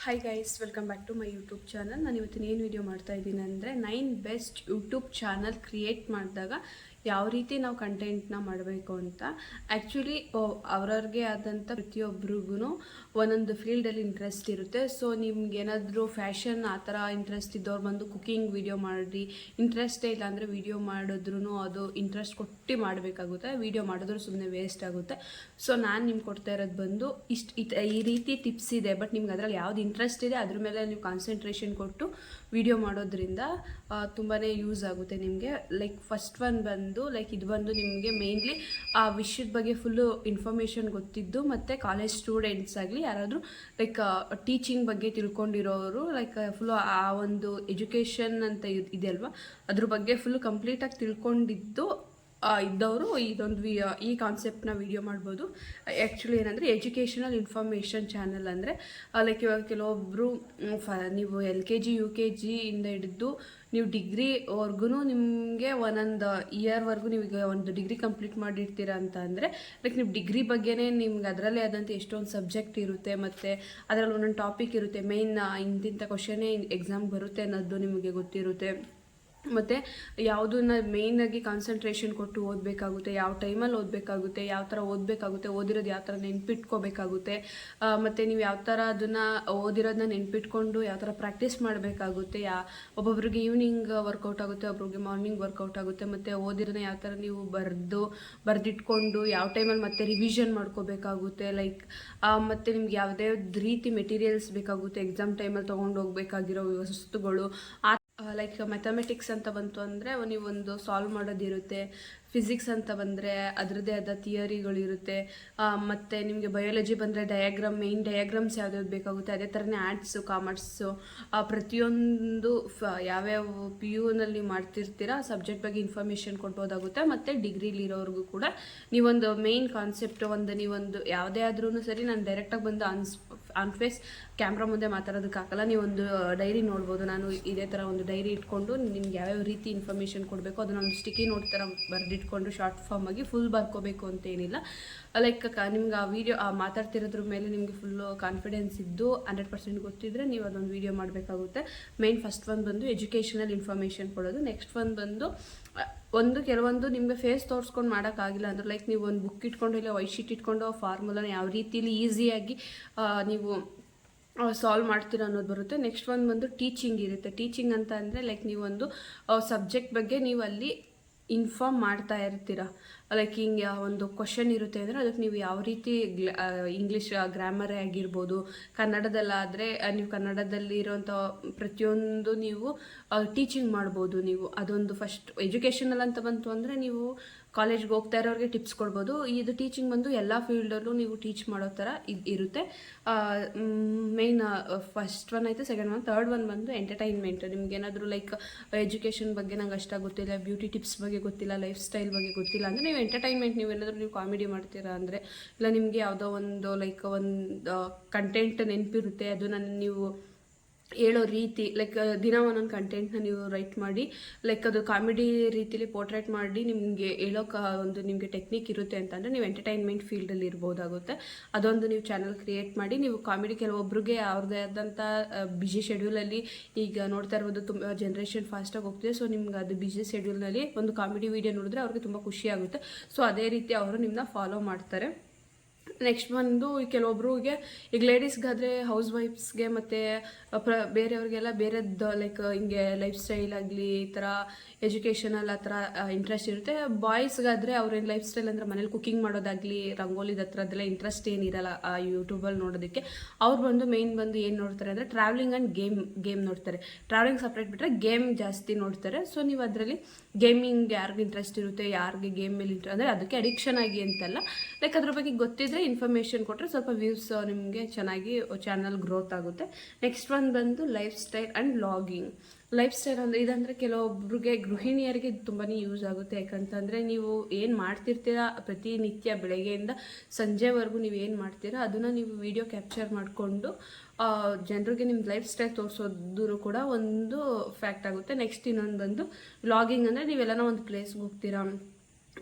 Hi guys, welcome back to my YouTube channel. ನಾನು ಇವತ್ತಿನ ಏನು ವಿಡಿಯೋ ಮಾಡ್ತಾ ಇದ್ದೀನಿ ಅಂದರೆ 9 ಬೆಸ್ಟ್ ಯೂಟ್ಯೂಬ್ ಚಾನಲ್ ಕ್ರಿಯೇಟ್ ಮಾಡಿದಾಗ ಯಾವ ರೀತಿ ನಾವು ಕಂಟೆಂಟ್ನ ಮಾಡಬೇಕು ಅಂತ. ಆ್ಯಕ್ಚುಲಿ ಅವ್ರವ್ರಿಗೆ ಆದಂಥ ಪ್ರತಿಯೊಬ್ಬರಿಗೂ ಒಂದೊಂದು ಫೀಲ್ಡಲ್ಲಿ ಇಂಟ್ರೆಸ್ಟ್ ಇರುತ್ತೆ. ಸೊ ನಿಮ್ಗೆ ಏನಾದರೂ ಫ್ಯಾಷನ್ ಆ ಥರ ಇಂಟ್ರೆಸ್ಟ್ ಇದ್ದವ್ರು ಬಂದು ಕುಕಿಂಗ್ ವಿಡಿಯೋ ಮಾಡಿ, ಇಂಟ್ರೆಸ್ಟೇ ಇಲ್ಲ ಅಂದರೆ ವಿಡಿಯೋ ಮಾಡಿದ್ರೂ ಅದು ಇಂಟ್ರೆಸ್ಟ್ ಕೊಟ್ಟು ಮಾಡಬೇಕಾಗುತ್ತೆ. ವಿಡಿಯೋ ಮಾಡಿದ್ರೂ ಸುಮ್ಮನೆ ವೇಸ್ಟ್ ಆಗುತ್ತೆ. ಸೊ ನಾನು ನಿಮ್ಗೆ ಕೊಡ್ತಾ ಇರೋದು ಬಂದು ಈ ರೀತಿ ಟಿಪ್ಸ್ ಇದೆ. ಬಟ್ ನಿಮ್ಗೆ ಅದರಲ್ಲಿ ಯಾವ್ದು ಇಂಟ್ರೆಸ್ಟ್ ಇದೆ ಅದ್ರ ಮೇಲೆ ನೀವು ಕಾನ್ಸಂಟ್ರೇಷನ್ ಕೊಟ್ಟು ವಿಡಿಯೋ ಮಾಡೋದ್ರಿಂದ ತುಂಬಾ ಯೂಸ್ ಆಗುತ್ತೆ ನಿಮಗೆ. ಲೈಕ್ ಫಸ್ಟ್ ಒನ್ ಬಂದು ಇದು ಬಂದು ನಿಮಗೆ ಮೇಯ್ನ್ಲಿ ಆ ವಿಷಯದ ಬಗ್ಗೆ ಫುಲ್ಲು ಇನ್ಫಾರ್ಮೇಷನ್ ಗೊತ್ತಿದ್ದು, ಮತ್ತು ಕಾಲೇಜ್ ಸ್ಟೂಡೆಂಟ್ಸ್ ಆಗಲಿ ಯಾರಾದರೂ ಲೈಕ್ ಟೀಚಿಂಗ್ ಬಗ್ಗೆ ತಿಳ್ಕೊಂಡಿರೋರು, ಲೈಕ್ ಫುಲ್ಲು ಆ ಒಂದು ಎಜುಕೇಷನ್ ಅಂತ ಇದೆ ಅಲ್ವಾ, ಅದ್ರ ಬಗ್ಗೆ ಫುಲ್ಲು ಕಂಪ್ಲೀಟಾಗಿ ತಿಳ್ಕೊಂಡಿದ್ದು ಇದ್ದವರು ಈ ಕಾನ್ಸೆಪ್ಟ್ನ ವಿಡಿಯೋ ಮಾಡ್ಬೋದು. ಆ್ಯಕ್ಚುಲಿ ಏನಂದರೆ ಎಜುಕೇಷನಲ್ ಇನ್ಫಾರ್ಮೇಷನ್ ಚಾನಲ್ ಅಂದರೆ ಲೈಕ್ ಇವಾಗ ಕೆಲವೊಬ್ಬರು ನೀವು LKG UKG ಇಂದ ಹಿಡಿದು ನೀವು ಡಿಗ್ರಿವರೆಗೂ ನಿಮಗೆ ಒಂದೊಂದು ಇಯರ್ವರೆಗೂ ನೀವು ಒಂದು ಡಿಗ್ರಿ ಕಂಪ್ಲೀಟ್ ಮಾಡಿರ್ತೀರ ಅಂತ ಅಂದರೆ ಲೈಕ್ ನೀವು ಡಿಗ್ರಿ ಬಗ್ಗೆನೇ ನಿಮ್ಗೆ ಅದರಲ್ಲೇ ಆದಂಥ ಎಷ್ಟೊಂದು ಸಬ್ಜೆಕ್ಟ್ ಇರುತ್ತೆ, ಮತ್ತು ಅದರಲ್ಲಿ ಒಂದೊಂದು ಟಾಪಿಕ್ ಇರುತ್ತೆ. ಮೇಯ್ನ್ ಇಂತಿಂಥ ಕ್ವಶನೇ ಎಕ್ಸಾಮ್ ಬರುತ್ತೆ ಅನ್ನೋದು ನಿಮಗೆ ಗೊತ್ತಿರುತ್ತೆ. ಮತ್ತು ಯಾವುದನ್ನ ಮೇಯ್ನಾಗಿ ಕಾನ್ಸಂಟ್ರೇಷನ್ ಕೊಟ್ಟು ಓದಬೇಕಾಗುತ್ತೆ, ಯಾವ ಟೈಮಲ್ಲಿ ಓದಬೇಕಾಗುತ್ತೆ, ಯಾವ ಥರ ಓದಬೇಕಾಗುತ್ತೆ, ಓದಿರೋದು ಯಾವ ಥರ ನೆನ್ಪಿಟ್ಕೋಬೇಕಾಗುತ್ತೆ, ಮತ್ತು ನೀವು ಯಾವ ಥರ ಅದನ್ನು ಓದಿರೋದನ್ನ ನೆನ್ಪಿಟ್ಕೊಂಡು ಯಾವ ಥರ ಪ್ರಾಕ್ಟೀಸ್ ಮಾಡಬೇಕಾಗುತ್ತೆ. ಒಬ್ಬೊಬ್ರಿಗೆ ಈವ್ನಿಂಗ್ ವರ್ಕೌಟ್ ಆಗುತ್ತೆ, ಒಬ್ಬರಿಗೆ ಮಾರ್ನಿಂಗ್ ವರ್ಕೌಟ್ ಆಗುತ್ತೆ. ಮತ್ತು ಓದಿರೋದನ್ನ ಯಾವ ಥರ ನೀವು ಬರೆದಿಟ್ಕೊಂಡು ಯಾವ ಟೈಮಲ್ಲಿ ಮತ್ತೆ ರಿವಿಷನ್ ಮಾಡ್ಕೋಬೇಕಾಗುತ್ತೆ. ಲೈಕ್ ಮತ್ತು ನಿಮ್ಗೆ ಯಾವುದೇ ರೀತಿ ಮೆಟೀರಿಯಲ್ಸ್ ಬೇಕಾಗುತ್ತೆ, ಎಕ್ಸಾಮ್ ಟೈಮಲ್ಲಿ ತೊಗೊಂಡು ಹೋಗ್ಬೇಕಾಗಿರೋ ವಸ್ತುಗಳು. ಲೈಕ್ ಮ್ಯಾಥಮೆಟಿಕ್ಸ್ ಅಂತ ಬಂತು ಅಂದರೆ ನೀವೊಂದು ಸಾಲ್ವ್ ಮಾಡೋದಿರುತ್ತೆ. ಫಿಸಿಕ್ಸ್ ಅಂತ ಬಂದರೆ ಅದರದ್ದೇ ಆದ ಥಿಯರಿಗಳಿರುತ್ತೆ. ಮತ್ತು ನಿಮಗೆ ಬಯಾಲಜಿ ಬಂದರೆ ಮೇಯ್ನ್ ಡಯಾಗ್ರಾಮ್ಸ್ ಯಾವ್ದಾವ್ದು ಬೇಕಾಗುತ್ತೆ. ಅದೇ ಥರನೇ ಆರ್ಟ್ಸು, ಕಾಮರ್ಸು, ಪ್ರತಿಯೊಂದು ಯಾವ್ಯಾವ PUನಲ್ಲಿ ಮಾಡ್ತಿರ್ತೀರ ಸಬ್ಜೆಕ್ಟ್ ಬಗ್ಗೆ ಇನ್ಫಾರ್ಮೇಷನ್ ಕೊಡ್ಬೋದಾಗುತ್ತೆ. ಮತ್ತು ಡಿಗ್ರಿಲಿರೋರ್ಗೂ ಕೂಡ ನೀವೊಂದು ಮೇಯ್ನ್ ಕಾನ್ಸೆಪ್ಟ್ ನೀವೊಂದು ಯಾವುದೇ ಆದ್ರೂ ಸರಿ, ನಾನು ಡೈರೆಕ್ಟಾಗಿ ಬಂದು ಆನ್ ಫೇಸ್ ಕ್ಯಾಮ್ರಾ ಮುಂದೆ ಮಾತಾಡೋದಕ್ಕಾಗಲ್ಲ. ನೀವೊಂದು ಡೈರಿ ನೋಡ್ಬೋದು. ನಾನು ಇದೇ ಥರ ಒಂದು ಡೈರಿ ಇಟ್ಕೊಂಡು ನಿಮ್ಗೆ ಯಾವ್ಯಾವ ರೀತಿ ಇನ್ಫಾರ್ಮೇಷನ್ ಕೊಡಬೇಕು ಅದನ್ನೊಂದು ಸ್ಟಿಕ್ಕಿ ನೋಟ್ ಥರ ಬರೆದಿಟ್ಕೊಂಡು ಶಾರ್ಟ್ ಫಾರ್ಮ್ ಆಗಿ ಫುಲ್ ಬರ್ಕೋಬೇಕು ಅಂತ ಏನಿಲ್ಲ. ಲೈಕ್ ನಿಮ್ಗೆ ಆ ವಿಡಿಯೋ ಮಾತಾಡ್ತಿರೋದ್ರ ಮೇಲೆ ನಿಮಗೆ ಫುಲ್ಲು ಕಾನ್ಫಿಡೆನ್ಸ್ ಇದ್ದು 100% ಗೊತ್ತಿದ್ರೆ ನೀವು ಅದೊಂದು ವಿಡಿಯೋ ಮಾಡಬೇಕಾಗುತ್ತೆ. ಮೇಯ್ನ್ ಫಸ್ಟ್ ಒಂದು ಬಂದು ಎಜುಕೇಷನಲ್ ಇನ್ಫಾರ್ಮೇಷನ್ ಕೊಡೋದು. ನೆಕ್ಸ್ಟ್ ಬಂದು ಕೆಲವೊಂದು ನಿಮಗೆ ಫೇಸ್ ತೋರಿಸ್ಕೊಂಡು ಮಾಡೋಕ್ಕಾಗಿಲ್ಲ ಅಂದ್ರೆ ಲೈಕ್ ನೀವು ಒಂದು ಬುಕ್ ಇಟ್ಕೊಂಡು ಇಲ್ಲ ವೈಟ್ ಶೀಟ್ ಇಟ್ಕೊಂಡು ಫಾರ್ಮುಲಾನ ಯಾವ ರೀತಿಲಿ ಈಸಿಯಾಗಿ ನೀವು ಸಾಲ್ವ್ ಮಾಡ್ತೀರ ಅನ್ನೋದು ಬರುತ್ತೆ. ನೆಕ್ಸ್ಟ್ ಬಂದು ಟೀಚಿಂಗ್ ಇರುತ್ತೆ. ಟೀಚಿಂಗ್ ಅಂತ ಅಂದರೆ ಲೈಕ್ ನೀವೊಂದು ಸಬ್ಜೆಕ್ಟ್ ಬಗ್ಗೆ ನೀವು ಅಲ್ಲಿ ಇನ್ಫಾರ್ಮ್ ಮಾಡ್ತಾ ಇರ್ತೀರ. ಲೈಕ್ ಹಿಂಗೆ ಒಂದು ಕ್ವಶನ್ ಇರುತ್ತೆ ಅಂದರೆ ಅದಕ್ಕೆ ನೀವು ಯಾವ ರೀತಿ ಇಂಗ್ಲೀಷ್ ಗ್ರಾಮರೇ ಆಗಿರ್ಬೋದು, ಕನ್ನಡದಲ್ಲಾದರೆ ನೀವು ಕನ್ನಡದಲ್ಲಿ ಇರೋಂಥ ಪ್ರತಿಯೊಂದು ನೀವು ಟೀಚಿಂಗ್ ಮಾಡ್ಬೋದು. ನೀವು ಅದೊಂದು ಫಸ್ಟ್ ಎಜುಕೇಷನಲ್ ಅಂತ ಬಂತು ಅಂದರೆ ನೀವು ಕಾಲೇಜ್ಗೆ ಹೋಗ್ತಾ ಇರೋರಿಗೆ ಟಿಪ್ಸ್ ಕೊಡ್ಬೋದು. ಇದು ಟೀಚಿಂಗ್ ಬಂದು ಎಲ್ಲ ಫೀಲ್ಡಲ್ಲೂ ನೀವು ಟೀಚ್ ಮಾಡೋ ಥರ ಇರುತ್ತೆ. ಮೇಯ್ನ್ ಫಸ್ಟ್ ಒನ್ ಆಯಿತು. ಸೆಕೆಂಡ್ ಒನ್, ಥರ್ಡ್ ಒನ್ ಬಂದು ಎಂಟರ್ಟೈನ್ಮೆಂಟ್. ನಿಮ್ಗೇನಾದರೂ ಲೈಕ್ ಎಜುಕೇಷನ್ ಬಗ್ಗೆ ನಂಗೆ ಅಷ್ಟಾಗಿ ಗೊತ್ತಿಲ್ಲ, ಬ್ಯೂಟಿ ಟಿಪ್ಸ್ ಬಗ್ಗೆ ಗೊತ್ತಿಲ್ಲ, ಲೈಫ್ ಸ್ಟೈಲ್ ಬಗ್ಗೆ ಗೊತ್ತಿಲ್ಲ ಅಂದರೆ ನೀವು ಎಂಟರ್ಟೈನ್ಮೆಂಟ್ ನೀವೇನಾದರೂ ನೀವು ಕಾಮಿಡಿ ಮಾಡ್ತೀರಾ ಅಂದರೆ, ಇಲ್ಲ ನಿಮಗೆ ಯಾವುದೋ ಒಂದು ಲೈಕ್ ಒಂದು ಕಂಟೆಂಟ್ ನೆನಪಿರುತ್ತೆ, ಅದನ್ನು ನೀವು ಹೇಳೋ ರೀತಿ ಲೈಕ್ ದಿನ ಒಂದೊಂದು ಕಂಟೆಂಟ್ನ ನೀವು ರೈಟ್ ಮಾಡಿ ಲೈಕ್ ಅದು ಕಾಮಿಡಿ ರೀತಿಲಿ ಪೋರ್ಟ್ರೇಟ್ ಮಾಡಿ ನಿಮಗೆ ಹೇಳೋಕೆ ಒಂದು ನಿಮಗೆ ಟೆಕ್ನಿಕ್ ಇರುತ್ತೆ ಅಂತಂದರೆ ನೀವು ಎಂಟರ್ಟೈನ್ಮೆಂಟ್ ಫೀಲ್ಡಲ್ಲಿ ಇರ್ಬೋದಾಗುತ್ತೆ. ಅದೊಂದು ನೀವು ಚಾನಲ್ ಕ್ರಿಯೇಟ್ ಮಾಡಿ ನೀವು ಕಾಮಿಡಿ, ಕೆಲವೊಬ್ಬರಿಗೆ ಅವ್ರದ್ದೇ ಆದಂಥ ಬಿಜಿ ಶೆಡ್ಯೂಲಲ್ಲಿ ಈಗ ನೋಡ್ತಾ ಇರ್ಬೋದು, ತುಂಬ ಜನ್ರೇಷನ್ ಫಾಸ್ಟಾಗಿ ಹೋಗ್ತಿದೆ. ಸೊ ನಿಮ್ಗೆ ಅದು ಬಿಜಿ ಶೆಡ್ಯೂಲ್ನಲ್ಲಿ ಒಂದು ಕಾಮಿಡಿ ವೀಡಿಯೋ ನೋಡಿದ್ರೆ ಅವ್ರಿಗೆ ತುಂಬ ಖುಷಿ ಆಗುತ್ತೆ. ಸೊ ಅದೇ ರೀತಿ ಅವರು ನಿಮ್ಮನ್ನ ಫಾಲೋ ಮಾಡ್ತಾರೆ. ನೆಕ್ಸ್ಟ್ ಬಂದು ಕೆಲವೊಬ್ರಿಗೆ ಈಗ ಲೇಡೀಸ್ಗಾದರೆ ಹೌಸ್ ವೈಫ್ಸ್ಗೆ ಮತ್ತು ಬೇರೆಯವ್ರಿಗೆಲ್ಲ ಬೇರೆದ್ದು ಲೈಕ್ ಹಿಂಗೆ ಲೈಫ್ ಸ್ಟೈಲ್ ಆಗಲಿ ಈ ಥರ ಎಜುಕೇಷನಲ್ ಆ ಥರ ಇಂಟ್ರೆಸ್ಟ್ ಇರುತ್ತೆ. ಬಾಯ್ಸ್ಗಾದರೆ ಅವ್ರೇನು ಲೈಫ್ ಸ್ಟೈಲ್ ಅಂದರೆ ಮನೇಲಿ ಕುಕಿಂಗ್ ಮಾಡೋದಾಗಲಿ, ರಂಗೋಲಿದ ಹತ್ರದ್ದೆಲ್ಲ ಇಂಟ್ರೆಸ್ಟ್ ಏನಿರಲ್ಲ ಆ ಯೂಟ್ಯೂಬಲ್ಲಿ ನೋಡೋದಕ್ಕೆ. ಅವ್ರು ಬಂದು ಮೇಯ್ನ್ ಬಂದು ಏನು ನೋಡ್ತಾರೆ ಅಂದರೆ ಟ್ರಾವೆಲಿಂಗ್ ಆ್ಯಂಡ್ ಗೇಮ್ ನೋಡ್ತಾರೆ. ಟ್ರಾವೆಲಿಂಗ್ ಸಪ್ರೇಟ್ ಬಿಟ್ಟರೆ ಗೇಮ್ ಜಾಸ್ತಿ ನೋಡ್ತಾರೆ. ಸೊ ನೀವು ಅದರಲ್ಲಿ ಗೇಮಿಂಗ್ ಯಾರಿಗೆ ಇಂಟ್ರೆಸ್ಟ್ ಇರುತ್ತೆ, ಯಾರಿಗೆ ಗೇಮ್ ಮೇಲೆ ಇಂಟ್ರೆಸ್ಟ್ ಅಂದರೆ ಅದಕ್ಕೆ ಅಡಿಕ್ಷನ್ ಆಗಿ ಅಂತಲ್ಲ, ಲೈಕ್ ಅದ್ರ ಬಗ್ಗೆ ಗೊತ್ತಿದ್ರೆ ಇನ್ಫಾರ್ಮೇಷನ್ ಕೊಟ್ಟರೆ ಸ್ವಲ್ಪ ವ್ಯೂಸ್ ನಿಮಗೆ ಚೆನ್ನಾಗಿ ಚಾನಲ್ ಗ್ರೋತ್ ಆಗುತ್ತೆ. ನೆಕ್ಸ್ಟ್ ಒಂದು ಬಂದು life style and vlogging. Life style ಅಂದರೆ ಇದಂದರೆ ಕೆಲವೊಬ್ಬರಿಗೆ ಗೃಹಿಣಿಯರಿಗೆ ತುಂಬಾ ಯೂಸ್ ಆಗುತ್ತೆ. ಯಾಕಂತಂದರೆ ನೀವು ಏನು ಮಾಡ್ತಿರ್ತೀರ ಪ್ರತಿನಿತ್ಯ ಬೆಳಗ್ಗೆಯಿಂದ ಸಂಜೆವರೆಗೂ ನೀವು ಏನು ಮಾಡ್ತೀರಾ ಅದನ್ನು ನೀವು ವಿಡಿಯೋ ಕ್ಯಾಪ್ಚರ್ ಮಾಡಿಕೊಂಡು ಜನರಿಗೆ ನಿಮ್ಮ ಲೈಫ್ ಸ್ಟೈಲ್ ತೋರಿಸೋದು ಕೂಡ ಒಂದು ಫ್ಯಾಕ್ಟ್ ಆಗುತ್ತೆ. ನೆಕ್ಸ್ಟ್ ಇನ್ನೊಂದು ಬಂದು ವ್ಲಾಗಿಂಗ್ ಅಂದರೆ ನೀವೆಲ್ಲನೋ ಒಂದು ಪ್ಲೇಸ್ಗೆ ಹೋಗ್ತೀರಾ,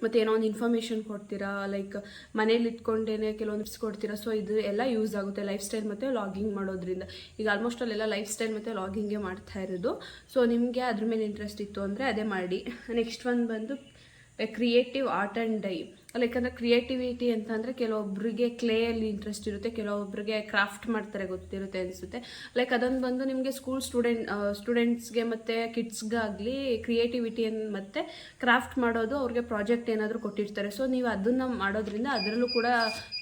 ಮತ್ತು ಏನೋ ಒಂದು ಇನ್ಫಾರ್ಮೇಷನ್ ಕೊಡ್ತೀರಾ, ಲೈಕ್ ಮನೇಲಿ ಇಟ್ಕೊಂಡೇ ಕೆಲವೊಂದು ಟಿಪ್ಸ್ ಕೊಡ್ತೀರಾ. ಸೊ ಇದು ಎಲ್ಲ ಯೂಸ್ ಆಗುತ್ತೆ ಲೈಫ್ ಸ್ಟೈಲ್ ಮತ್ತು ಲಾಗಿಂಗ್ ಮಾಡೋದ್ರಿಂದ. ಈಗ ಆಲ್ಮೋಸ್ಟ್ ಅಲ್ಲೆಲ್ಲ ಲೈಫ್ ಸ್ಟೈಲ್ ಮತ್ತು ಲಾಗಿಂಗೇ ಮಾಡ್ತಾ ಇರೋದು. ಸೊ ನಿಮಗೆ ಅದ್ರ ಮೇಲೆ ಇಂಟ್ರೆಸ್ಟ್ ಇತ್ತು ಅಂದರೆ ಅದೇ ಮಾಡಿ. ನೆಕ್ಸ್ಟ್ ಒಂದು ಬಂದು creative art and dye. Like ಅಂದರೆ ಕ್ರಿಯೇಟಿವಿಟಿ ಅಂತಂದರೆ ಕೆಲವೊಬ್ಬರಿಗೆ ಕ್ಲೇಯಲ್ಲಿ ಇಂಟ್ರೆಸ್ಟ್ ಇರುತ್ತೆ, ಕೆಲವೊಬ್ಬರಿಗೆ ಕ್ರಾಫ್ಟ್ ಮಾಡ್ತಾರೆ ಗೊತ್ತಿರುತ್ತೆ ಅನಿಸುತ್ತೆ. ಲೈಕ್ ಅದೊಂದು ಬಂದು ನಿಮಗೆ ಸ್ಟೂಡೆಂಟ್ಸ್ಗೆ ಮತ್ತು ಕಿಡ್ಸ್ಗಾಗಲಿ ಕ್ರಿಯೇಟಿವಿಟಿ ಮತ್ತು ಕ್ರಾಫ್ಟ್ ಮಾಡೋದು ಅವ್ರಿಗೆ ಪ್ರಾಜೆಕ್ಟ್ ಏನಾದರೂ ಕೊಟ್ಟಿರ್ತಾರೆ. ಸೊ ನೀವು ಅದನ್ನು ಮಾಡೋದ್ರಿಂದ ಅದರಲ್ಲೂ ಕೂಡ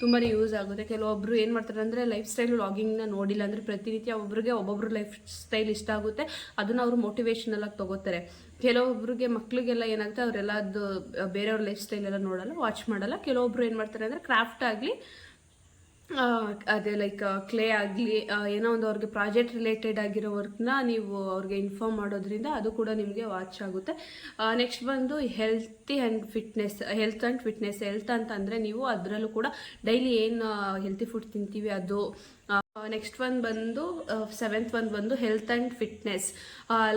ತುಂಬಾ ಯೂಸ್ ಆಗುತ್ತೆ. ಕೆಲವೊಬ್ಬರು ಏನು ಮಾಡ್ತಾರೆ ಅಂದರೆ ಲೈಫ್ ಸ್ಟೈಲು ಲಾಗಿಂಗ್ನ ನೋಡಿಲ್ಲ ಅಂದರೆ ಪ್ರತಿನಿತ್ಯ ಒಬ್ಬೊಬ್ಬರು ಲೈಫ್ ಸ್ಟೈಲ್ ಇಷ್ಟ ಆಗುತ್ತೆ, ಅದನ್ನು ಅವರು ಮೋಟಿವೇಶನಲ್ ಆಗಿ ತೊಗೋತಾರೆ. ಕೆಲವೊಬ್ರಿಗೆ ಮಕ್ಳಿಗೆಲ್ಲ ಏನಾಗುತ್ತೆ ಅವರೆಲ್ಲ ಅದು ಬೇರೆಯವ್ರ ಲೈಫ್ ಸ್ಟೈಲ್ ಎಲ್ಲ ನೋಡಲ್ಲ, ವಾಚ್ ಮಾಡಲ್ಲ. ಕೆಲವೊಬ್ರು ಏನು ಮಾಡ್ತಾರೆ ಅಂದರೆ ಕ್ರಾಫ್ಟ್ ಆಗಲಿ ಅದೇ ಲೈಕ್ ಕ್ಲೇ ಆಗಲಿ ಏನೋ ಒಂದು ಅವ್ರಿಗೆ ಪ್ರಾಜೆಕ್ಟ್ ರಿಲೇಟೆಡ್ ಆಗಿರೋ ವರ್ಕ್ನ ನೀವು ಅವ್ರಿಗೆ ಇನ್ಫಾರ್ಮ್ ಮಾಡೋದ್ರಿಂದ ಅದು ಕೂಡ ನಿಮಗೆ ವಾಚ್ ಆಗುತ್ತೆ. ನೆಕ್ಸ್ಟ್ ಬಂದು ಹೆಲ್ತ್ ಆ್ಯಂಡ್ ಫಿಟ್ನೆಸ್. ಹೆಲ್ತ್ ಅಂತಂದರೆ ನೀವು ಅದರಲ್ಲೂ ಕೂಡ ಡೈಲಿ ಏನು ಹೆಲ್ತಿ ಫುಡ್ ತಿಂತೀವಿ ಅದು. ನೆಕ್ಸ್ಟ್ ಒಂದು ಬಂದು 7th ಒಂದು ಬಂದು ಹೆಲ್ತ್ ಆ್ಯಂಡ್ ಫಿಟ್ನೆಸ್.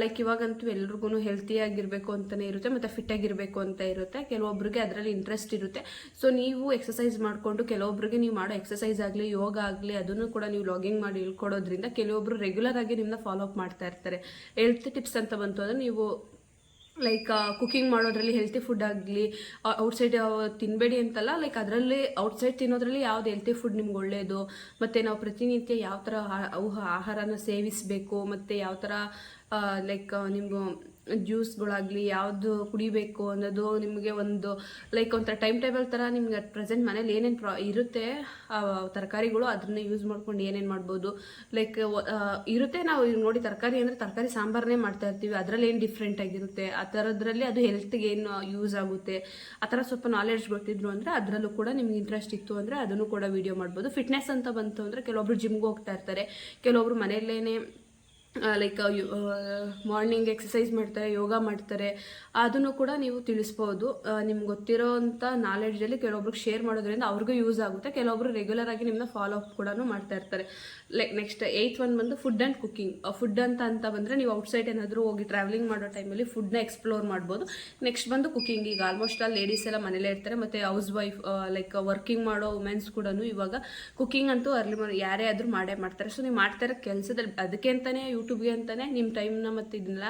ಲೈಕ್ ಇವಾಗಂತೂ ಎಲ್ರಿಗೂ ಹೆಲ್ತಿಯಾಗಿರಬೇಕು ಅಂತಲೇ ಇರುತ್ತೆ ಮತ್ತು ಫಿಟ್ಟಾಗಿರಬೇಕು ಅಂತ ಇರುತ್ತೆ. ಕೆಲವೊಬ್ರಿಗೆ ಅದರಲ್ಲಿ ಇಂಟ್ರೆಸ್ಟ್ ಇರುತ್ತೆ. ಸೊ ನೀವು ಎಕ್ಸಸೈಸ್ ಮಾಡಿಕೊಂಡು ಕೆಲವೊಬ್ರಿಗೆ ನೀವು ಮಾಡೋ ಎಕ್ಸಸೈಸ್ ಆಗಲಿ ಯೋಗ ಆಗಲಿ ಅದನ್ನು ಕೂಡ ನೀವು ಲಾಗಿಂಗ್ ಮಾಡಿ ಹೇಳ್ಕೊಡೋದ್ರಿಂದ ಕೆಲವೊಬ್ರು ರೆಗ್ಯುಲರ್ ಆಗಿ ನಿಮ್ಮನ್ನ ಫಾಲೋ ಅಪ್ ಮಾಡ್ತಾ ಇರ್ತಾರೆ. ಹೆಲ್ತ್ ಟಿಪ್ಸ್ ಅಂತ ಬಂತು ಅಂದರೆ ನೀವು ಲೈಕ್ ಕುಕಿಂಗ್ ಮಾಡೋದ್ರಲ್ಲಿ ಹೆಲ್ತಿ ಫುಡ್ ಆಗಲಿ ಔಟ್ಸೈಡ್ ತಿನ್ನಬೇಡಿ ಅಂತಲ್ಲ, ಲೈಕ್ ಅದರಲ್ಲಿ ಔಟ್ಸೈಡ್ ತಿನ್ನೋದ್ರಲ್ಲಿ ಯಾವ್ದು ಹೆಲ್ತಿ ಫುಡ್ ನಿಮ್ಗೆ ಒಳ್ಳೆಯದು, ಮತ್ತು ನಾವು ಪ್ರತಿನಿತ್ಯ ಯಾವ ಥರ ಆಹಾರನ ಸೇವಿಸಬೇಕು, ಮತ್ತು ಯಾವ ಥರ ಲೈಕ್ ನಿಮ್ಗೆ ಜ್ಯೂಸ್ಗಳಾಗಲಿ ಯಾವುದು ಕುಡಿಬೇಕು ಅನ್ನೋದು ನಿಮಗೆ ಒಂದು ಲೈಕ್ ಒಂಥರ ಟೈಮ್ ಟೇಬಲ್ ಥರ ನಿಮ್ಗೆ ಅಟ್ ಪ್ರೆಸೆಂಟ್ ಮನೇಲಿ ಏನೇನು ಇರುತ್ತೆ ತರಕಾರಿಗಳು ಅದನ್ನ ಯೂಸ್ ಮಾಡ್ಕೊಂಡು ಏನೇನು ಮಾಡ್ಬೋದು ಲೈಕ್ ಇರುತ್ತೆ. ನಾವು ನೋಡಿ ತರಕಾರಿ ಅಂದರೆ ತರಕಾರಿ ಸಾಂಬಾರನ್ನೇ ಮಾಡ್ತಾ ಇರ್ತೀವಿ, ಅದರಲ್ಲಿ ಏನು ಡಿಫ್ರೆಂಟ್ ಆಗಿರುತ್ತೆ ಆ ಥರದ್ರಲ್ಲಿ ಅದು ಹೆಲ್ತ್ಗೆ ಏನು ಯೂಸ್ ಆಗುತ್ತೆ ಆ ಥರ ಸ್ವಲ್ಪ ನಾಲೆಡ್ಜ್ ಗೊತ್ತಿದ್ರು ಅಂದರೆ ಅದರಲ್ಲೂ ಕೂಡ ನಿಮ್ಗೆ ಇಂಟ್ರೆಸ್ಟ್ ಇತ್ತು ಅಂದರೆ ಅದನ್ನು ಕೂಡ ವೀಡಿಯೋ ಮಾಡ್ಬೋದು. ಫಿಟ್ನೆಸ್ ಅಂತ ಬಂತು ಅಂದರೆ ಕೆಲವೊಬ್ರು ಜಿಮ್ಗೆ ಹೋಗ್ತಾ ಇರ್ತಾರೆ, ಕೆಲವೊಬ್ರು ಮನೆಯಲ್ಲೇ ಲೈಕ್ ಮಾರ್ನಿಂಗ್ ಎಕ್ಸಸೈಸ್ ಮಾಡ್ತಾರೆ, ಯೋಗ ಮಾಡ್ತಾರೆ, ಅದನ್ನು ಕೂಡ ನೀವು ತಿಳಿಸ್ಬೋದು. ನಿಮ್ಗೆ ಗೊತ್ತಿರೋವಂಥ ನಾಲೆಡ್ಜಲ್ಲಿ ಕೆಲವೊಬ್ರಿಗೆ ಶೇರ್ ಮಾಡೋದ್ರಿಂದ ಅವ್ರಿಗೂ ಯೂಸ್ ಆಗುತ್ತೆ. ಕೆಲವೊಬ್ರು ರೆಗ್ಯುಲರ್ ಆಗಿ ನಿಮ್ಮನ್ನ ಫಾಲೋ ಅಪ್ ಕೂಡ ಮಾಡ್ತಾ ಇರ್ತಾರೆ. ಲೈಕ್ ನೆಕ್ಸ್ಟ್ 8th ಒಂದು ಬಂದು ಫುಡ್ ಆ್ಯಂಡ್ ಕುಕಿಂಗ್. ಫುಡ್ ಅಂತ ಬಂದರೆ ನೀವು ಔಟ್ಸೈಡ್ ಏನಾದರೂ ಹೋಗಿ ಟ್ರಾವೆಲಿಂಗ್ ಮಾಡೋ ಟೈಮಲ್ಲಿ ಫುಡ್ನ ಎಕ್ಸ್ಪ್ಲೋರ್ ಮಾಡ್ಬೋದು. ನೆಕ್ಸ್ಟ್ ಬಂದು ಕುಕಿಂಗ್. ಈಗ ಆಲ್ಮೋಸ್ಟ್ ಆಲ್ ಲೇಡೀಸ್ ಎಲ್ಲ ಮನೇಲೇ ಇರ್ತಾರೆ, ಮತ್ತು ಹೌಸ್ ವೈಫ್ ಲೈಕ್ ವರ್ಕಿಂಗ್ ಮಾಡೋ ವುಮೆನ್ಸ್ ಕೂಡ ಇವಾಗ ಕುಕಿಂಗ್ ಅಂತೂ ಯಾರೇ ಆದರೂ ಮಾಡೇ ಮಾಡ್ತಾರೆ. ಸೊ ನೀವು ಮಾಡ್ತಾ ಇರೋ ಕೆಲಸದಲ್ಲಿ ಅದಕ್ಕೆ ಅಂತಲೇ ಯೂಟ್ಯೂಬ್ಗೆ ಅಂತಲೇ ನಿಮ್ಮ ಟೈಮ್ನ ಮತ್ತು ಇದನ್ನೆಲ್ಲ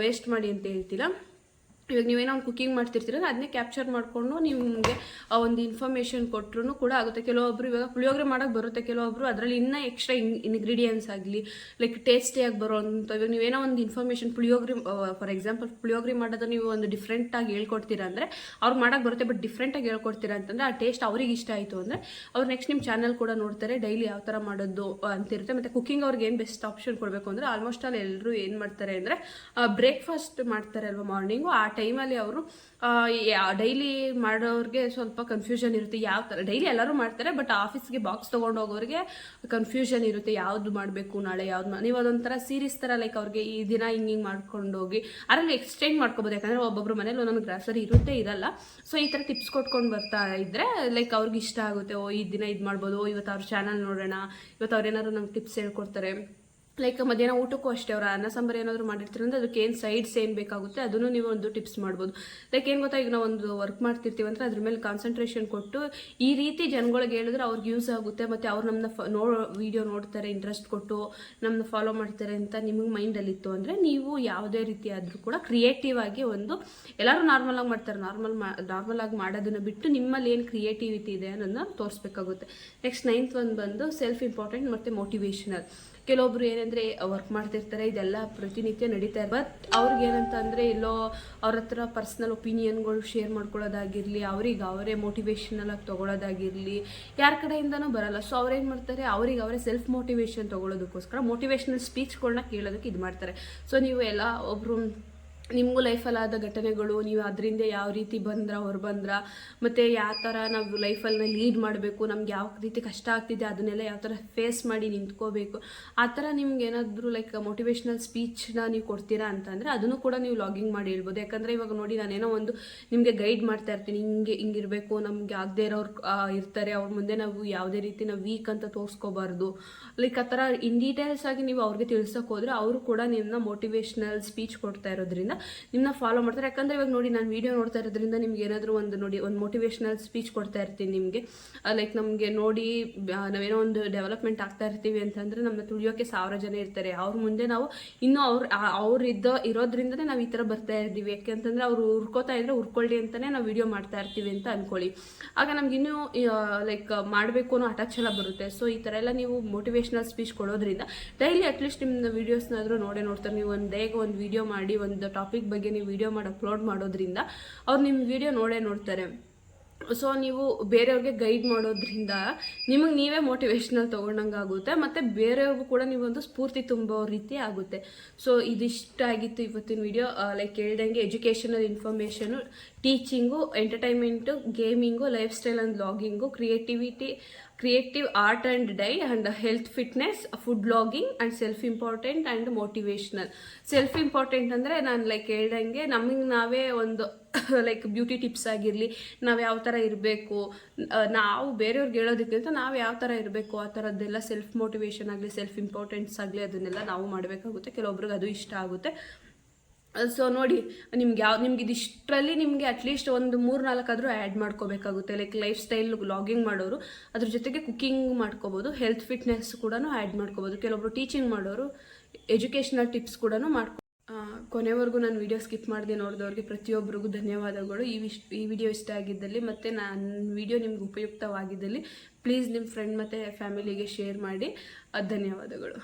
ವೇಸ್ಟ್ ಮಾಡಿ ಅಂತ ಹೇಳ್ತೀರ. ಇವಾಗ ನೀವೇನೋ ಒಂದು ಕುಕಿಂಗ್ ಮಾಡ್ತಿರ್ತೀರ ಅದನ್ನೇ ಕ್ಯಾಪ್ಚರ್ ಮಾಡಿಕೊಂಡು ನಿಮಗೆ ಒಂದು ಇನ್ಫಾರ್ಮೇಷನ್ ಕೊಟ್ಟರು ಕೂಡ ಆಗುತ್ತೆ. ಕೆಲವೊಬ್ರು ಇವಾಗ ಪುಳಿಯೋಗರೆ ಮಾಡೋಕ್ಕೆ ಬರುತ್ತೆ, ಕೆಲವೊಬ್ರು ಅದರಲ್ಲಿ ಇನ್ನೂ ಎಕ್ಸ್ಟ್ರಾ ಇಂಗ್ರೀಡಿಯೆಂಟ್ಸ್ ಆಗಲಿ ಲೈಕ್ ಟೇಸ್ಟಿಯಾಗಿ ಬರೋವಂಥ ಇವಾಗ ನೀವೇನೋ ಒಂದು information puliyogare for example puliyogare ಮಾಡೋದು ನೀವು ಒಂದು ಡಿಫ್ರೆಂಟಾಗಿ ಹೇಳ್ಕೊಡ್ತೀರಾ ಅಂದರೆ ಅವ್ರು ಮಾಡೋಕ್ಕೆ ಬರುತ್ತೆ, ಬಟ್ ಡಿಫ್ರೆಂಟಾಗಿ ಹೇಳ್ಕೊಡ್ತೀರಾ ಅಂತಂದರೆ ಆ ಟೇಸ್ಟ್ ಅವ್ರಿಗೆ ಇಷ್ಟ ಆಯಿತು ಅಂದರೆ ಅವ್ರು ನೆಕ್ಸ್ಟ್ ನಿಮ್ಮ ಚಾನಲ್ ಕೂಡ ನೋಡ್ತಾರೆ, ಡೈಲಿ ಯಾವ ಥರ ಮಾಡೋದು ಅಂತಿರುತ್ತೆ. ಮತ್ತು ಕುಕಿಂಗ್ ಅವ್ರಿಗೆ ಏನು ಬೆಸ್ಟ್ ಆಪ್ಷನ್ ಕೊಡಬೇಕು ಅಂದರೆ ಆಲ್ಮೋಸ್ಟ್ ಅಲ್ಲಿ ಎಲ್ಲರೂ ಏನು ಮಾಡ್ತಾರೆ ಅಂದರೆ ಬ್ರೇಕ್ಫಾಸ್ಟ್ ಮಾಡ್ತಾರೆ ಅಲ್ವಾ ಮಾರ್ನಿಂಗು, ಆ ಟೈಮಲ್ಲಿ ಅವರು ಡೈಲಿ ಮಾಡೋರಿಗೆ ಸ್ವಲ್ಪ ಕನ್ಫ್ಯೂಷನ್ ಇರುತ್ತೆ. ಯಾವ ಥರ ಡೈಲಿ ಎಲ್ಲರೂ ಮಾಡ್ತಾರೆ, ಬಟ್ ಆಫೀಸ್ಗೆ ಬಾಕ್ಸ್ ತೊಗೊಂಡು ಹೋಗೋರಿಗೆ ಕನ್ಫ್ಯೂಷನ್ ಇರುತ್ತೆ, ಯಾವುದು ಮಾಡಬೇಕು ನಾಳೆ ಯಾವ್ದು ನೀವು ಅದೊಂಥರ ಸೀರೀಸ್ ಥರ ಲೈಕ್ ಅವ್ರಿಗೆ ಈ ದಿನ ಹಿಂಗೆ ಮಾಡ್ಕೊಂಡು ಹೋಗಿ ಅದರಲ್ಲಿ ಎಕ್ಸ್ಚೇಂಜ್ ಮಾಡ್ಕೋಬೋದು. ಯಾಕಂದರೆ ಒಬ್ಬೊಬ್ಬರು ಮನೇಲಿ ಒಂದೊಂದು ಗ್ರಾಸರಿ ಇರುತ್ತೆ ಇರಲ್ಲ. ಸೊ ಈ ಥರ ಟಿಪ್ಸ್ ಕೊಟ್ಕೊಂಡು ಬರ್ತಾ ಇದ್ದರೆ ಲೈಕ್ ಅವ್ರಿಗೆ ಇಷ್ಟ ಆಗುತ್ತೆ, ಈ ದಿನ ಇದು ಮಾಡ್ಬೋದು, ಇವತ್ತು ಅವ್ರ ಚಾನಲ್ ನೋಡೋಣ, ಇವತ್ತು ಅವ್ರೇನಾದ್ರು ನಮ್ಗೆ ಟಿಪ್ಸ್ ಹೇಳ್ಕೊಡ್ತಾರೆ. ಲೈಕ್ ಮಧ್ಯಾಹ್ನ ಊಟಕ್ಕೂ ಅಷ್ಟೇ ಅವ್ರು ಅನ್ನ ಸಾಂಬಾರು ಏನಾದರೂ ಮಾಡಿರ್ತಾರೆ ಅಂದರೆ ಅದಕ್ಕೆ ಏನು ಸೈಡ್ಸ್ ಏನು ಬೇಕಾಗುತ್ತೆ ಅದನ್ನು ನೀವು ಒಂದು ಟಿಪ್ಸ್ ಮಾಡ್ಬೋದು. ಲೈಕ್ ಏನು ಗೊತ್ತಾ, ಈಗ ನಾವು ಒಂದು ವರ್ಕ್ ಮಾಡ್ತಿರ್ತೀವಿ ಅಂದರೆ ಅದ್ರ ಮೇಲೆ ಕಾನ್ಸಂಟ್ರೇಷನ್ ಕೊಟ್ಟು ಈ ರೀತಿ ಜನಗಳಿಗೆ ಹೇಳಿದ್ರೆ ಅವ್ರಿಗೆ ಯೂಸ್ ಆಗುತ್ತೆ, ಮತ್ತು ಅವ್ರು ನಮ್ಮನ್ನ ವಿಡಿಯೋ ನೋಡ್ತಾರೆ, ಇಂಟ್ರೆಸ್ಟ್ ಕೊಟ್ಟು ನಮ್ಮನ್ನ ಫಾಲೋ ಮಾಡ್ತಾರೆ ಅಂತ ನಿಮಗೆ ಮೈಂಡಲ್ಲಿತ್ತು ಅಂದರೆ ನೀವು ಯಾವುದೇ ರೀತಿ ಆದರೂ ಕೂಡ ಕ್ರಿಯೇಟಿವ್ ಆಗಿ ಒಂದು ಎಲ್ಲರೂ ನಾರ್ಮಲಾಗಿ ಮಾಡ್ತಾರೆ, ನಾರ್ಮಲ್ ಆಗಿ ಮಾಡೋದನ್ನು ಬಿಟ್ಟು ನಿಮ್ಮಲ್ಲಿ ಏನು ಕ್ರಿಯೇಟಿವಿಟಿ ಇದೆ ಅನ್ನೋದನ್ನ ತೋರಿಸ್ಬೇಕಾಗುತ್ತೆ. ನೆಕ್ಸ್ಟ್ 9th ಒಂದು ಬಂದು ಸೆಲ್ಫ್ ಇಂಪಾರ್ಟೆಂಟ್ ಮತ್ತು ಮೋಟಿವೇಶನಲ್. ಕೆಲವೊಬ್ರು ಏನಂದರೆ ವರ್ಕ್ ಮಾಡ್ತಿರ್ತಾರೆ, ಇದೆಲ್ಲ ಪ್ರತಿನಿತ್ಯ ನಡೀತಾ ಇದೆ, ಬಟ್ ಅವ್ರಿಗೆ ಏನಂತ ಅಂದರೆ ಎಲ್ಲೋ ಅವ್ರ ಹತ್ರ ಪರ್ಸ್ನಲ್ ಒಪಿನಿಯನ್ಗಳು ಶೇರ್ ಮಾಡ್ಕೊಳ್ಳೋದಾಗಿರಲಿ, ಅವ್ರಿಗೆ ಅವರೇ ಮೋಟಿವೇಶನಲ್ ಆಗಿ ತೊಗೊಳೋದಾಗಿರಲಿ ಯಾರ ಕಡೆಯಿಂದನೂ ಬರಲ್ಲ. ಸೊ ಅವ್ರೇನು ಮಾಡ್ತಾರೆ, ಅವ್ರಿಗೆ ಅವರೇ ಸೆಲ್ಫ್ ಮೋಟಿವೇಶನ್ ತೊಗೊಳೋದಕ್ಕೋಸ್ಕರ ಮೋಟಿವೇಶನಲ್ ಸ್ಪೀಚ್ಗಳನ್ನ ಕೇಳೋದಕ್ಕೆ ಇದು ಮಾಡ್ತಾರೆ. ಸೊ ನೀವು ಎಲ್ಲ ಒಬ್ಬರು ನಿಮಗೂ ಲೈಫಲ್ಲಾದ ಘಟನೆಗಳು, ನೀವು ಅದರಿಂದ ಯಾವ ರೀತಿ ಹೊರ ಬಂದ್ರ, ಮತ್ತು ಯಾವ ಥರ ನಾವು ಲೈಫಲ್ಲಿ ಲೀಡ್ ಮಾಡಬೇಕು, ನಮ್ಗೆ ಯಾವ ರೀತಿ ಕಷ್ಟ ಆಗ್ತಿದೆ ಅದನ್ನೆಲ್ಲ ಯಾವ ಥರ ಫೇಸ್ ಮಾಡಿ ನಿಂತ್ಕೋಬೇಕು, ಆ ಥರ ನಿಮ್ಗೆ ಏನಾದರೂ ಲೈಕ್ ಮೋಟಿವೇಶ್ನಲ್ ಸ್ಪೀಚ್ನ ನೀವು ಕೊಡ್ತೀರಾ ಅಂತಂದರೆ ಅದನ್ನು ಕೂಡ ನೀವು ಲಾಗಿಂಗ್ ಮಾಡಿ ಹೇಳ್ಬೋದು. ಯಾಕಂದರೆ ಇವಾಗ ನೋಡಿ ನಾನೇನೋ ಒಂದು ನಿಮಗೆ ಗೈಡ್ ಮಾಡ್ತಾ ಇರ್ತೀನಿ, ಹಿಂಗಿರಬೇಕು, ನಮಗೆ ಆಗದೆ ಇರೋರು ಇರ್ತಾರೆ, ಅವ್ರ ಮುಂದೆ ನಾವು ಯಾವುದೇ ರೀತಿ ನಾವು ವೀಕ್ ಅಂತ ತೋರಿಸ್ಕೋಬಾರ್ದು, ಲೈಕ್ ಆ ಥರ ಇನ್ ಡೀಟೇಲ್ಸ್ ಆಗಿ ನೀವು ಅವ್ರಿಗೆ ತಿಳ್ಸೋಕೆ ಹೋದರೆ ಅವರು ಕೂಡ ನಿಮ್ಮನ್ನ ಮೋಟಿವೇಶ್ನಲ್ ಸ್ಪೀಚ್ ಕೊಡ್ತಾ ಇರೋದ್ರಿಂದ ನಿಮ್ಮನ್ನ ಫಾಲೋ ಮಾಡ್ತಾರೆ. ಯಾಕಂದರೆ ಇವಾಗ ನೋಡಿ ನಾನು ವೀಡಿಯೋ ನೋಡ್ತಾ ಇರೋದ್ರಿಂದ ನಿಮ್ಗೆ ಏನಾದರೂ ಒಂದು ಮೋಟಿವೇಶ್ನಲ್ ಸ್ಪೀಚ್ ಕೊಡ್ತಾ ಇರ್ತೀನಿ ನಿಮಗೆ. ಲೈಕ್ ನಮಗೆ ನೋಡಿ ನಾವೇನೋ ಒಂದು ಡೆವಲಪ್ಮೆಂಟ್ ಆಗ್ತಾ ಇರ್ತೀವಿ ಅಂತಂದರೆ ನಮ್ಮನ್ನ ತುಳಿಯೋಕ್ಕೆ 1000 ಜನ ಇರ್ತಾರೆ. ಅವ್ರ ಮುಂದೆ ನಾವು ಇನ್ನೂ ಇರೋದ್ರಿಂದನೇ ನಾವು ಈ ಥರ ಬರ್ತಾ ಇರ್ತೀವಿ. ಯಾಕೆಂತಂದರೆ ಅವರು ಉರ್ಕೋತಾ ಇದ್ರೆ ಉರ್ಕೊಳ್ಳಿ ಅಂತಲೇ ನಾವು ವೀಡಿಯೋ ಮಾಡ್ತಾ ಇರ್ತೀವಿ ಅಂತ ಅಂದ್ಕೊಳ್ಳಿ. ಆಗ ನಮ್ಗೆ ಇನ್ನೂ ಲೈಕ್ ಮಾಡಬೇಕು ಅನ್ನೋ ಛಲ ಬರುತ್ತೆ. ಸೊ ಈ ಥರ ಎಲ್ಲ ನೀವು ಮೋಟಿವೇಶ್ನಲ್ ಸ್ಪೀಚ್ ಕೊಡೋದ್ರಿಂದ ಡೈಲಿ ಅಟ್ಲೀಸ್ಟ್ ನಿಮ್ಮ ವೀಡಿಯೋಸ್ನಾದರೂ ನೋಡ್ತಾರೆ. ನೀವು ಒಂದು ವೀಡಿಯೋ ಮಾಡಿ ಒಂದು ಟಾಪಿಕ್ ಬಗ್ಗೆ ನೀವು ವೀಡಿಯೋ ಮಾಡಿ ಅಪ್ಲೋಡ್ ಮಾಡೋದ್ರಿಂದ ಅವ್ರು ನಿಮ್ಮ ವೀಡಿಯೋ ನೋಡ್ತಾರೆ. ಸೊ ನೀವು ಬೇರೆಯವ್ರಿಗೆ ಗೈಡ್ ಮಾಡೋದ್ರಿಂದ ನಿಮಗೆ ನೀವೇ ಮೋಟಿವೇಶ್ನಲ್ ತೊಗೊಂಡಂಗೆ ಆಗುತ್ತೆ, ಮತ್ತು ಬೇರೆಯವ್ರಿಗೂ ಕೂಡ ನೀವೊಂದು ಸ್ಫೂರ್ತಿ ತುಂಬೋ ರೀತಿ ಆಗುತ್ತೆ. ಸೊ ಇದಿಷ್ಟಾಗಿತ್ತು ಇವತ್ತಿನ ವಿಡಿಯೋ. ಲೈಕ್ ಹೇಳ್ದಂಗೆ educational information, teaching, entertainment, gaming, lifestyle and blogging, creative art and DIY and health fitness, food blogging and self important and motivational. Self important ಅಂದರೆ ನಾನು ಲೈಕ್ ಹೇಳ್ದಂಗೆ ನಮಗೆ ನಾವೇ ಒಂದು ಲೈಕ್ ಬ್ಯೂಟಿ ಟಿಪ್ಸ್ ಆಗಿರಲಿ, ನಾವು ಯಾವ ಥರ ಇರಬೇಕು, ನಾವು ಬೇರೆಯವ್ರಿಗೆ ಹೇಳೋದಕ್ಕಿಂತ ನಾವು ಯಾವ ಥರ ಇರಬೇಕು ಆ ಥರದ್ದೆಲ್ಲ ಸೆಲ್ಫ್ ಮೋಟಿವೇಶನ್ ಆಗಲಿ, ಸೆಲ್ಫ್ ಇಂಪಾರ್ಟೆನ್ಸ್ ಆಗಲಿ ಅದನ್ನೆಲ್ಲ ನಾವು ಮಾಡಬೇಕಾಗುತ್ತೆ. ಕೆಲವೊಬ್ರಿಗೆ ಅದು ಇಷ್ಟ ಆಗುತ್ತೆ. ಸೊ ನೋಡಿ ನಿಮ್ಗೆ ಇದಿಷ್ಟರಲ್ಲಿ ನಿಮಗೆ ಅಟ್ಲೀಸ್ಟ್ ಒಂದು 3-4 ಆದರೂ ಆ್ಯಡ್ ಮಾಡ್ಕೋಬೇಕಾಗುತ್ತೆ. ಲೈಕ್ ಲೈಫ್ ಸ್ಟೈಲ್ ವ್ಲಾಗಿಂಗ್ ಮಾಡೋರು ಅದ್ರ ಜೊತೆಗೆ ಕುಕ್ಕಿಂಗ್ ಮಾಡ್ಕೋಬೋದು, ಹೆಲ್ತ್ ಫಿಟ್ನೆಸ್ ಕೂಡ ಆ್ಯಡ್ ಮಾಡ್ಕೋಬೋದು. ಕೆಲವೊಬ್ರು ಟೀಚಿಂಗ್ ಮಾಡೋರು ಎಜುಕೇಷನಲ್ ಟಿಪ್ಸ್ ಕೂಡ ಕೊನೆವರೆಗೂ ನಾನು ವಿಡಿಯೋ ಸ್ಕಿಪ್ ಮಾಡದೆ ನೋಡಿದವ್ರಿಗೆ ಪ್ರತಿಯೊಬ್ಬರಿಗೂ ಧನ್ಯವಾದಗಳು. ಈ ವಿಡಿಯೋ ಇಷ್ಟ ಆಗಿದ್ದಲ್ಲಿ ಮತ್ತು ನನ್ನ ವಿಡಿಯೋ ನಿಮ್ಗೆ ಉಪಯುಕ್ತವಾಗಿದ್ದಲ್ಲಿ ಪ್ಲೀಸ್ ನಿಮ್ಮ ಫ್ರೆಂಡ್ ಮತ್ತು ಫ್ಯಾಮಿಲಿಗೆ ಶೇರ್ ಮಾಡಿ. ಧನ್ಯವಾದಗಳು.